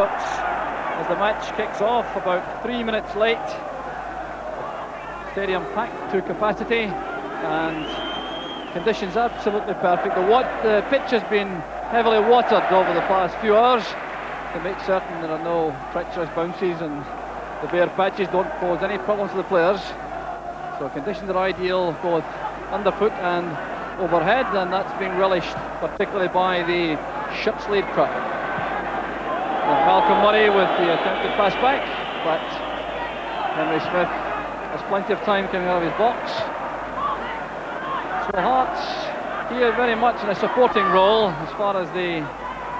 As the match kicks off, about 3 minutes late. Stadium packed to capacity and conditions absolutely perfect. The pitch has been heavily watered over the past few hours to make certain there are no treacherous bounces and the bare patches don't pose any problems to the players. So conditions are ideal both underfoot and overhead, and that's being relished particularly by the Shipslade crowd. Malcolm Murray with the attempted pass back, but Henry Smith has plenty of time coming out of his box. So Hearts here very much in a supporting role as far as the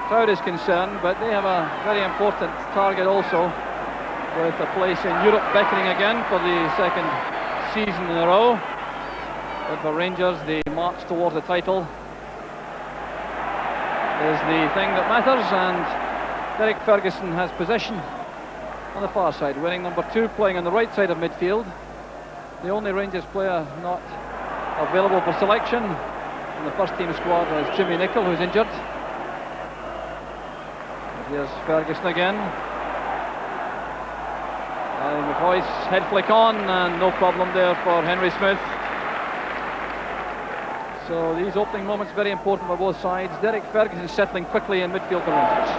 crowd is concerned, but they have a very important target also, with a place in Europe beckoning again for the second season in a row. But for Rangers, the march towards the title is the thing that matters, and Derek Ferguson has possession on the far side, wearing number 2, playing on the right side of midfield. The only Rangers player not available for selection in the first team squad is Jimmy Nicholl, who's injured. Here's Ferguson again. McCoist head flick on, and no problem there for Henry Smith. So these opening moments very important for both sides. Derek Ferguson settling quickly in midfield for Rangers.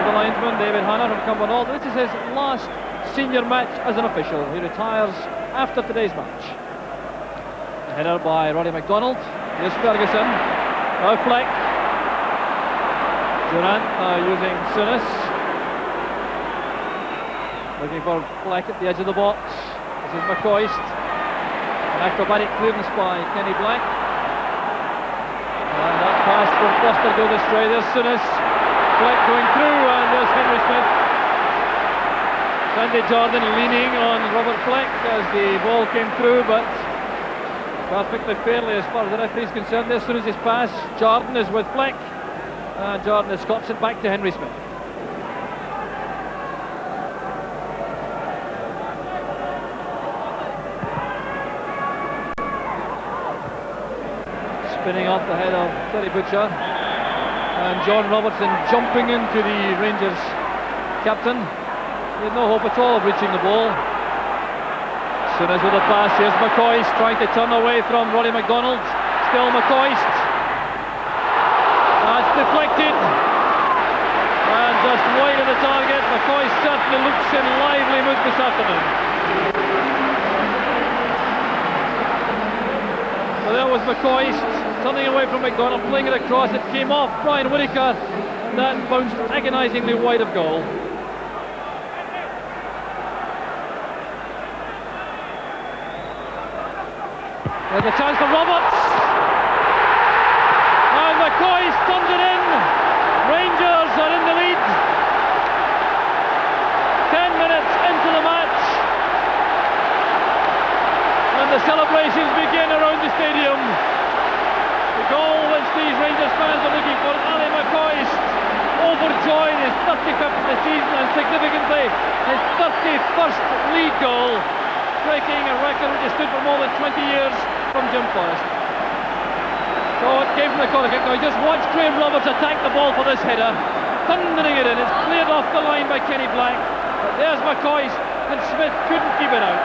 The linesman David Hanna from Cumbernauld. This is his last senior match as an official. He retires after today's match. A header by Roddy McDonald. Here's Ferguson. Now Fleck. Durant using Souness. Looking for Fleck at the edge of the box. This is McCoist. An acrobatic clearance by Kenny Black. And that pass from Foster goes astray. There's Souness. Fleck going through, and there's Henry Smith. Sandy Jordan leaning on Robert Fleck as the ball came through, but perfectly fairly as far as the referee is concerned. As soon as his pass, Jordan is with Fleck, and Jordan escorts it back to Henry Smith. Spinning off the head of Terry Butcher. And John Robertson jumping into the Rangers captain. He had no hope at all of reaching the ball. Souness with the pass. Here's McCoist trying to turn away from Roddy McDonald. Still McCoist. That's deflected. And just wide of the target. McCoist certainly looks in lively mood this afternoon. So there was McCoist turning away from McDonald, playing it across. It came off Brian Whittaker, and that bounced agonisingly wide of goal. There's a chance for Roberts, and McCoist turns it in. Rangers are in the lead. 10 minutes into the match, and the celebrations begin around the stadium. The goal which these Rangers fans are looking for, Ali McCoist, overjoyed, his 35th of the season, and significantly his 31st league goal, breaking a record which has stood for more than 20 years from Jim Forrest. So it came from the corner kick. Now just watch Graham Roberts attack the ball for this header, thundering it in. It's cleared off the line by Kenny Black, but there's McCoist, and Smith couldn't keep it out.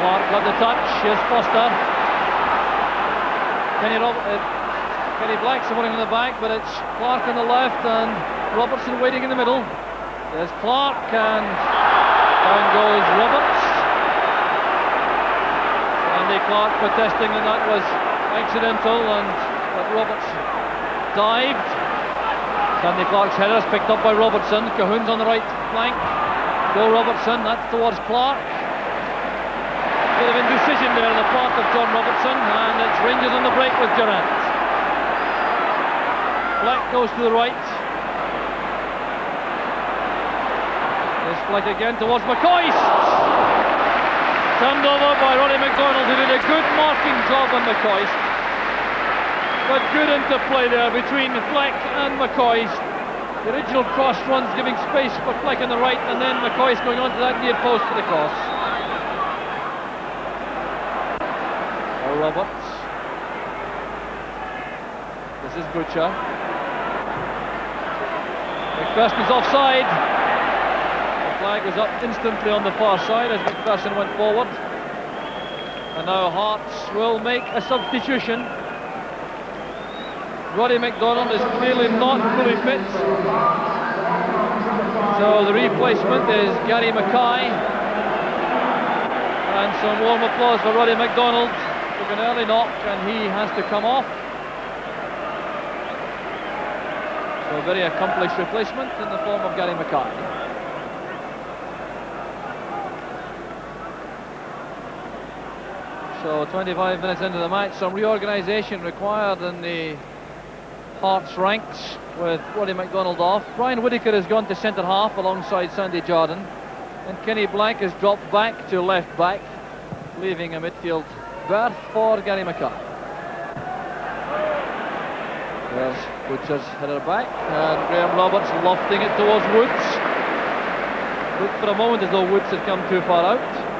Clark got the touch. Here's Foster. Kenny Black supporting on the back, but it's Clark on the left and Robertson waiting in the middle. There's Clark, and down goes Roberts. Andy Clark protesting that that was accidental and that Roberts dived. Sandy Clark's header is picked up by Robertson. Cahoon's on the right flank. Go Robertson, that's towards Clark. Bit of indecision there on the part of John Robertson, and it's Rangers on the break with Durant. Fleck goes to the right. There's Fleck again towards McCoist. Turned over by Roddy McDonald, who did a good marking job on McCoist. But good interplay there between Fleck and McCoist. The original cross runs giving space for Fleck on the right, and then McCoist going on to that near post for the cross. Roberts. This is Butcher. McPherson's offside. The flag was up instantly on the far side as McPherson went forward. And now Hearts will make a substitution. Roddy McDonald is clearly not fully fit. So the replacement is Gary Mackay. And some warm applause for Roddy McDonald. Took an early knock and he has to come off. So a very accomplished replacement in the form of Gary Mackay. So 25 minutes into the match, some reorganisation required in the Hearts ranks with Roddy McDonald off. Brian Whittaker has gone to centre half alongside Sandy Jardine, and Kenny Black has dropped back to left back, leaving a midfield berth for Gary Mackay. There's Butcher's header back, and Graham Roberts lofting it towards Woods. Looked for a moment as though Woods had come too far out.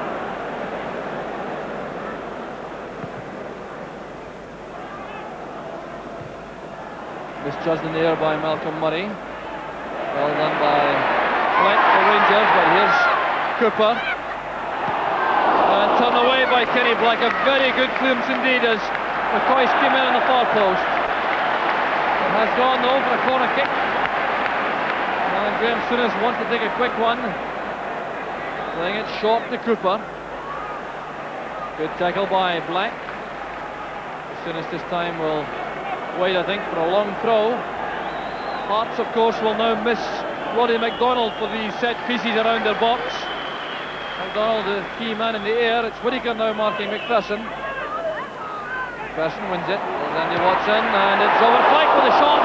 Misjudged in the air by Malcolm Murray. Well done by Fleck for Rangers, but here's Cooper. And turned away by Kenny Black. A very good clearance indeed as McCoist came in on the far post. It has gone though for a corner kick. And Graham Souness wants to take a quick one. Playing it short to Cooper. Good tackle by Black. Souness this time will wait, I think, for a long throw. Hearts, of course, will now miss Roddy McDonald for these set pieces around their box. McDonald, the key man in the air. It's Whittaker now marking McPherson. McPherson wins it. There's Andy Watson, and it's over Fleck with a shot.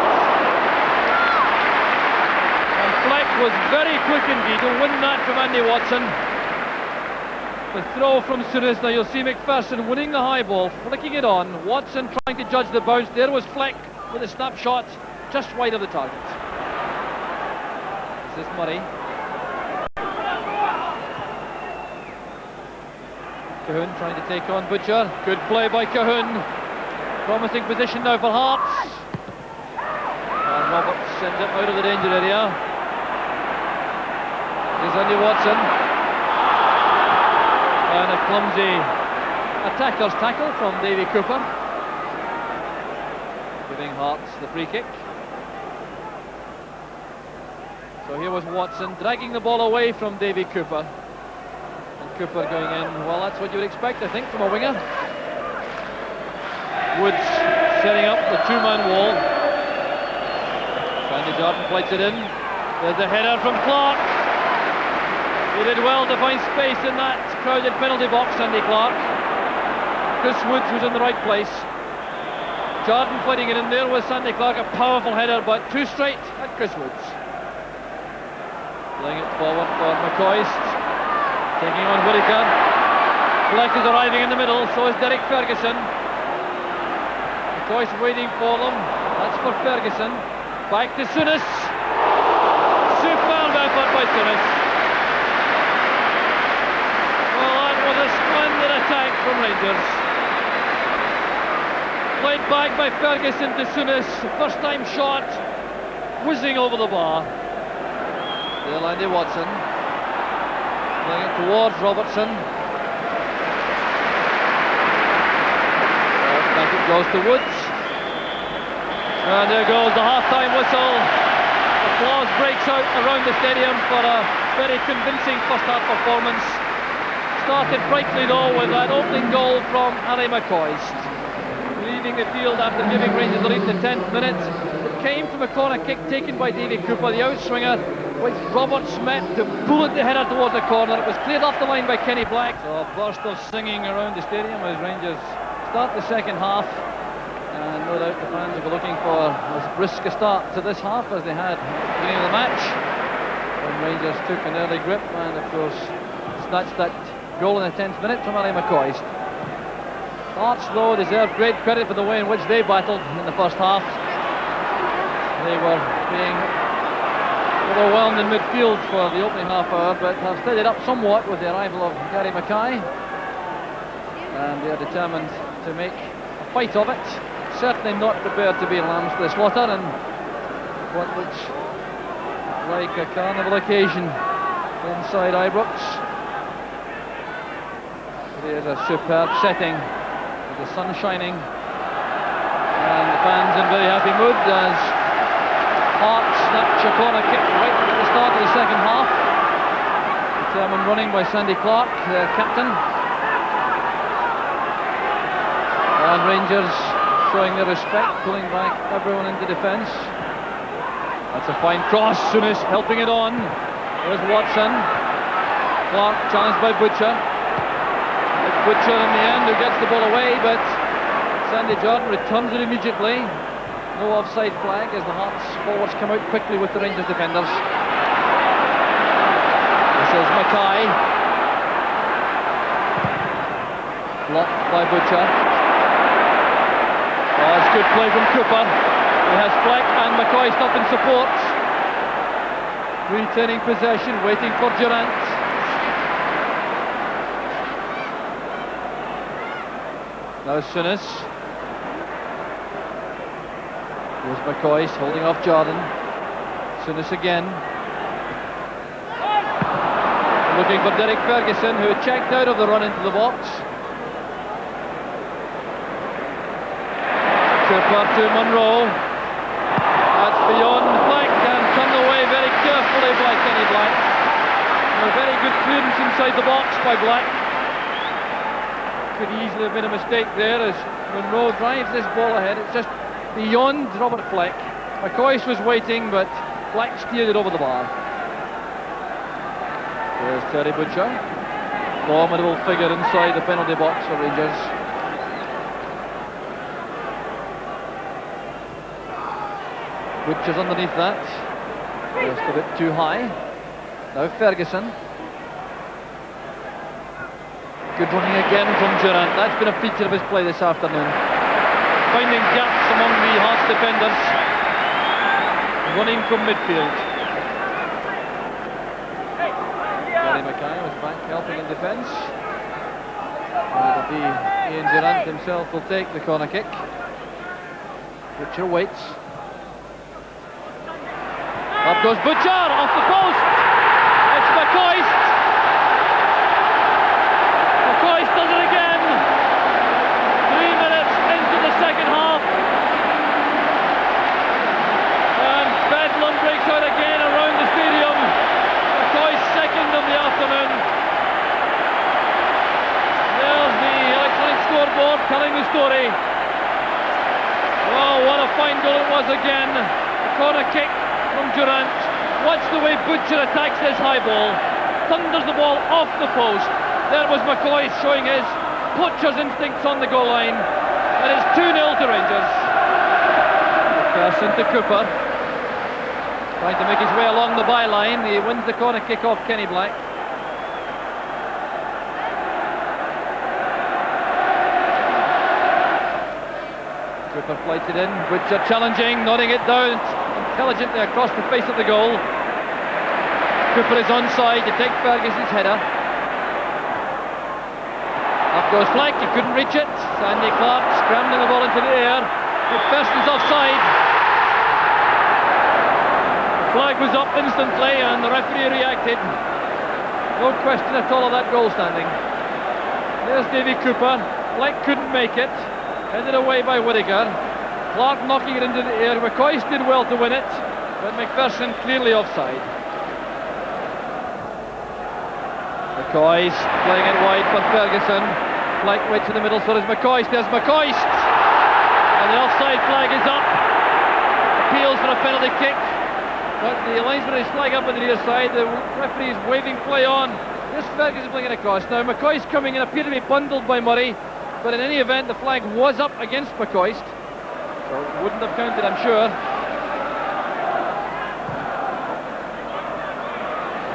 And Fleck was very quick indeed to win that from Andy Watson. The throw from Souness. Now you'll see McPherson winning the high ball, flicking it on. Watson trying to judge the bounce. There was Fleck with a snapshot just wide of the target. This is Murray. Cahoon trying to take on Butcher. Good play by Cahoon. Promising position now for Hearts. And Roberts sends it out of the danger area. Here's Andy Watson. And a clumsy attacker's tackle from Davy Cooper, giving Hearts the free kick. So here was Watson dragging the ball away from Davy Cooper, and Cooper going in. Well, that's what you would expect, I think, from a winger. Woods setting up the two-man wall. Sandy Jardine flights it in. There's the header from Clark. He did well to find space in that crowded penalty box, Andy Clark. Chris Woods was in the right place. Jardine fighting it in there with Sandy Clark. A powerful header, but too straight at Chris Woods. Playing it forward for McCoist. Taking on Whittaker. Fleck is arriving in the middle, so is Derek Ferguson. McCoist waiting for them. That's for Ferguson. Back to Souness. Superb effort by Souness. A splendid attack from Rangers. Played back by Ferguson to Souness. First time shot, whizzing over the bar. There, Andy Watson playing it towards Robertson. Back it goes to Woods. And there goes the half-time whistle. Applause breaks out around the stadium for a very convincing first-half performance. Started brightly though with that opening goal from Ali McCoist, leaving the field after giving Rangers the lead in the 10th minute. It came from a corner kick taken by Davy Cooper, the outswinger, which Roberts met to bullet the header towards the corner. It was cleared off the line by Kenny Black. So a burst of singing around the stadium as Rangers start the second half, and no doubt the fans will be looking for as brisk a start to this half as they had at the beginning of the match, when Rangers took an early grip and of course snatched that goal in the 10th minute from Ali McCoist. Hearts, though, deserve great credit for the way in which they battled in the first half. They were being overwhelmed in midfield for the opening half hour, but have steadied up somewhat with the arrival of Gary Mackay. And they are determined to make a fight of it. Certainly not prepared to be lambs to the slaughter, and what looks like a carnival occasion inside Ibrox. There's a superb setting with the sun shining and the fans in very happy mood as Hart snatch a corner kick right at the start of the second half. Determined running by Sandy Clark, their captain. And Rangers showing their respect, pulling back everyone into defence. That's a fine cross, Souness helping it on. There's Watson. Clark challenged by Butcher. It's Butcher in the end who gets the ball away, but Sandy Jordan returns it immediately. No offside flag as the Hearts forwards come out quickly with the Rangers defenders. This is Mackay. Blocked by Butcher. Oh, it's good play from Cooper. He has Fleck and McCoist up in support. Retaining possession, waiting for Durant. Now Souness. Here's McCoist holding off Jordan. Souness again. Looking for Derek Ferguson, who checked out of the run into the box. Cooper to Monroe. That's beyond Black and turned away very carefully by Kenny Black. A very good clearance inside the box by Black. Could easily have been a mistake there as Monroe drives this ball ahead. It's just beyond Robert Fleck. McCoist was waiting, but Black steered it over the bar. There's Terry Butcher. Formidable figure inside the penalty box for Rangers. Butcher's underneath that. Just a bit too high. Now Ferguson. Good running again from Durant. That's been a feature of his play this afternoon. Finding gaps among the Hearts defenders. Running from midfield. Gary Mackay was back helping in defence. It'll be Ian Durant himself will take the corner kick. Butcher waits. Up goes Butcher, off the post. It's McCoist. McCoist does it again. 3 minutes into the second half. And bedlam breaks out again around the stadium. McCoist's second of the afternoon. There's the electronic scoreboard telling the story. Oh, what a fine goal it was again. A corner kick from Durant. Watch the way Butcher attacks this high ball. Thunders the ball off the post. There was McCoist showing his poacher's instincts on the goal line. And it's 2-0 to Rangers. Person to Cooper. Trying to make his way along the byline. He wins the corner kick off Kenny Black. Cooper flights it in. Butcher challenging, nodding it down intelligently across the face of the goal. Cooper is onside to take Ferguson's header. Up goes Fleck, he couldn't reach it. Sandy Clark scrambling the ball into the air. McPherson's offside. The flag was up instantly and the referee reacted. No question at all of that goal standing. There's Davy Cooper. Fleck couldn't make it. Headed away by Whittaker. Clark knocking it into the air. McCoist did well to win it, but McPherson clearly offside. McCoist playing it wide for Ferguson. Fleck waits in the middle, so does McCoist. There's McCoist! And the offside flag is up. Appeals for a penalty kick. But the linesman is flag up on the near side. The referee is waving play on. Here's Ferguson playing it across. Now McCoist coming in, appeared to be bundled by Murray. But in any event, the flag was up against McCoist. So it wouldn't have counted, I'm sure.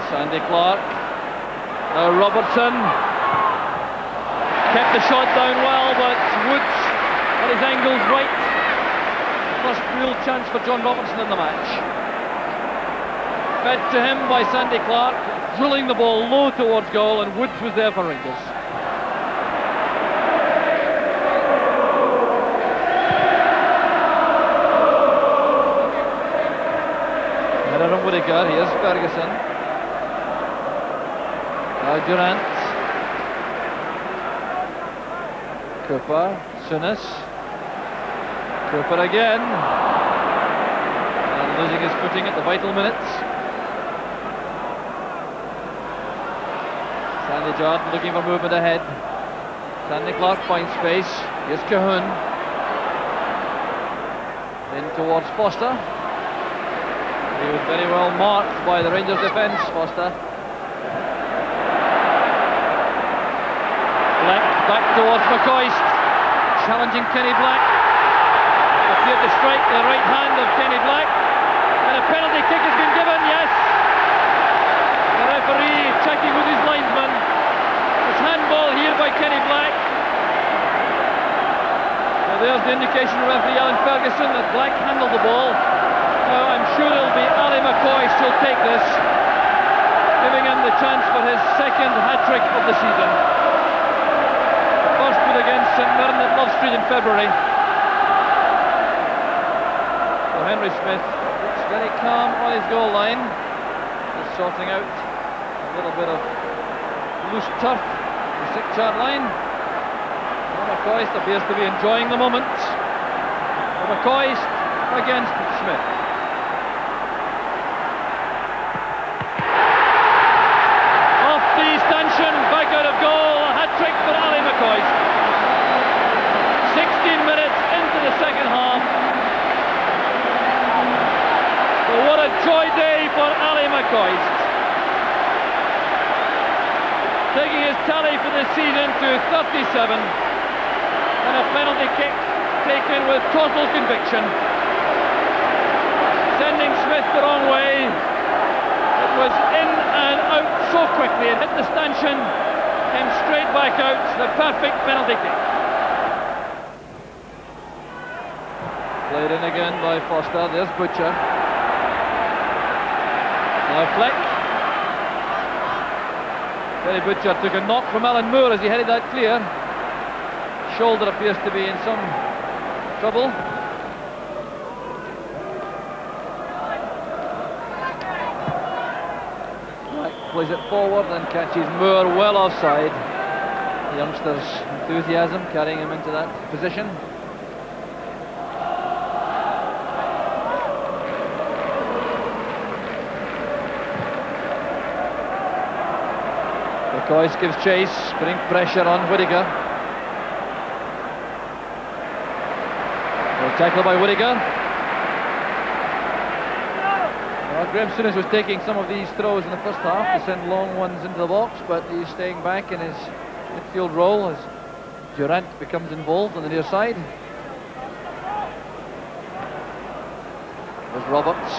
Sandy Clark. Now Robertson. Kept the shot down well, but Woods had his angles right. First real chance for John Robertson in the match. Fed to him by Sandy Clark, drilling the ball low towards goal, and Woods was there for Rangers. from Whittaker. Here's Ferguson. Now Durant. Cooper. Souness. Cooper again. And losing his footing at the vital minutes. Sandy Jordan looking for movement ahead. Sandy Clark finds space. Here's Cahoon. In towards Foster. He was very well marked by the Rangers defence, Foster. Black back towards McCoist. Challenging Kenny Black. Appeared to strike the right hand of Kenny Black. And a penalty kick has been given, yes. The referee checking with his linesman. It's handball here by Kenny Black. So there's the indication from referee Alan Ferguson that Black handled the ball. Now I'm sure it'll be Ali McCoist who'll take this, giving him the chance for his second hat-trick of the season. The first was against St Mirren at Love Street in February. So Henry Smith looks very calm on his goal line, just sorting out a little bit of loose turf, the 6-yard line. Well, McCoist appears to be enjoying the moment. So McCoist against Smith. Back out of goal, a hat-trick for Ali McCoist. 16 minutes into the second half. So what a joy day for Ali McCoist. Taking his tally for this season to 37. And a penalty kick taken with total conviction. Sending Smith the wrong way. It was in and out so quickly. It hit the stanchion, came straight back out. The perfect penalty kick. Played in again by Foster. There's Butcher. Now Fleck. Terry Butcher took a knock from Alan Moore as he headed that clear. Shoulder appears to be in some trouble. Plays it forward and catches Moore well offside. The youngster's enthusiasm carrying him into that position. McCoist gives chase, putting pressure on Whittaker. Well, tackle by Whittaker. Graham Souness was taking some of these throws in the first half to send long ones into the box, but he's staying back in his midfield role as Durant becomes involved on the near side. There's Roberts.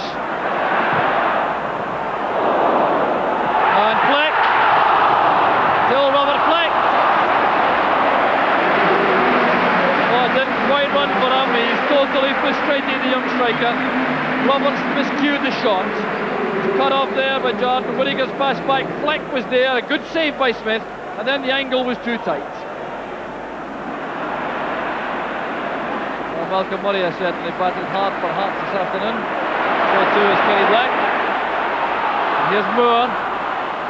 And Fleck. Still Robert Fleck. Oh, it didn't quite run for him. He's totally frustrated, the young striker. Roberts miscued the shot. Cut off there by Jordan. Whittaker's pass back. Fleck was there. A good save by Smith. And then the angle was too tight. Well, Malcolm Murray has certainly battled hard for Hearts this afternoon. So too is Kenny Black. And here's Moore.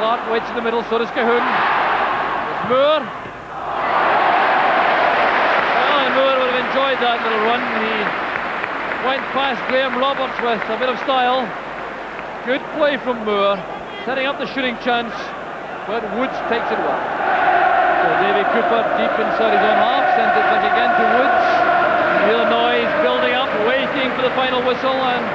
Clark waits in the middle. So does Cahoon. There's Moore. Well, and Moore would have enjoyed that little run. He went past Graham Roberts with a bit of style. Good play from Moore, setting up the shooting chance, but Woods takes it well. So Davy Cooper deep inside his own half, sends it back again to Woods. Real noise building up, waiting for the final whistle and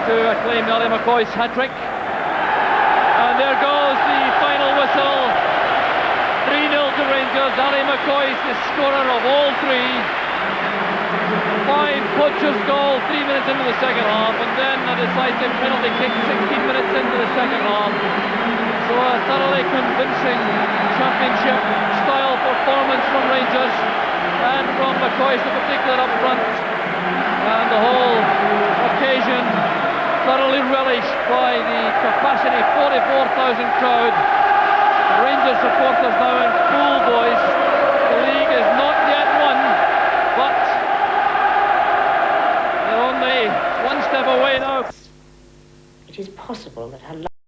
to acclaim Ali McCoist's hat-trick. And there goes the final whistle. 3-0 to Rangers. Ali McCoist is scorer of all three. 5 Poacher's goal 3 minutes into the second half, and then a decisive penalty kick 16 minutes into the second half. So a thoroughly convincing championship style performance from Rangers and from McCoist in particular up front, and the whole occasion thoroughly relished by the capacity 44,000 crowd. The Rangers supporters now in full voice. The league is not yet won, but they're only one step away now. It is possible that her